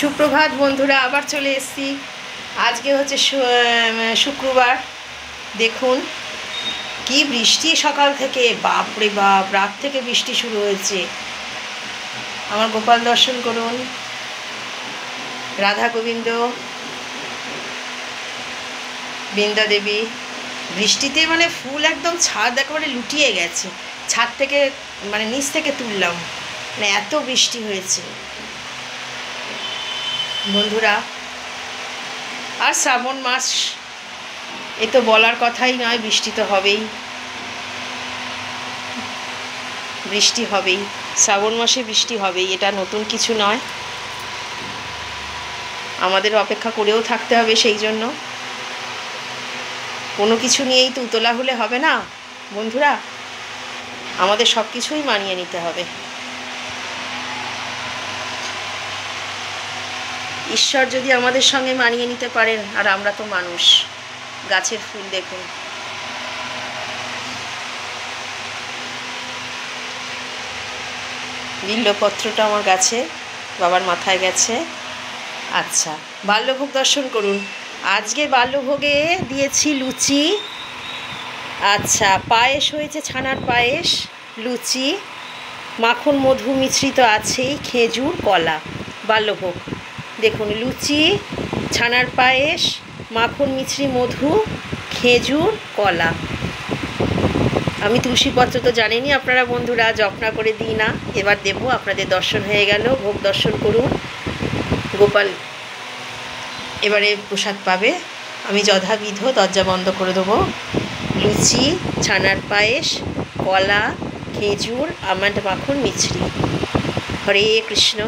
সুপ্রভাত বন্ধুরা, আবার চলে এসেছি। আজকে হচ্ছে শুক্রবার। দেখুন কি বৃষ্টি সকাল থেকে, বাপরে বাপ, রাত থেকে বৃষ্টি শুরু হয়েছে। আমার গোপাল দর্শন করুন, রাধা গোবিন্দ, বৃন্দা দেবী। বৃষ্টিতে মানে ফুল একদম ছাদ একেবারে লুটিয়ে গেছে। ছাদ থেকে মানে নিচ থেকে তুললাম, মানে এত বৃষ্টি হয়েছে বন্ধুরা। আর শ্রাবণ মাস, এ তো বলার কথাই নয়, বৃষ্টি তো হবেই, বৃষ্টি হবেই। শ্রাবণ মাসে বৃষ্টি হবেই, এটা নতুন কিছু নয়। আমাদের অপেক্ষা করেও থাকতে হবে। সেই জন্য কোনো কিছু নিয়েই তো উতলা হলে হবে না বন্ধুরা, আমাদের সব কিছুই মানিয়ে নিতে হবে। ঈশ্বর যদি আমাদের সঙ্গে মানিয়ে নিতে পারেন, আর আমরা তো মানুষ। গাছের ফুল দেখুন, বিল্লপত্রটা আমার গাছে বাবার মাথায় গেছে। আচ্ছা, বাল্যভোগ দর্শন করুন। আজকে বাল্যভোগে দিয়েছি লুচি, আচ্ছা পায়েস হয়েছে, ছানার পায়েস, লুচি, মাখন মধু মিশ্রিত আছেই, খেজুর, কলা। বাল্যভোগ দেখুন, লুচি, ছানার পায়েস, মাখন মিশ্রি, মধু, খেজুর, কলা। আমি তুলসীপত্র তো জানেনই আপনারা বন্ধুরা, জপনা করে দিই না, এবার দেবো। আপনাদের দর্শন হয়ে গেল, ভোগ দর্শন করুন। গোপাল এবারে প্রসাদ পাবে। আমি যথাবিধ দরজা বন্ধ করে দেবো। লুচি, ছানার পায়েস, কলা, খেজুর, আমন্ড, মাখন মিছরি। হরে কৃষ্ণ।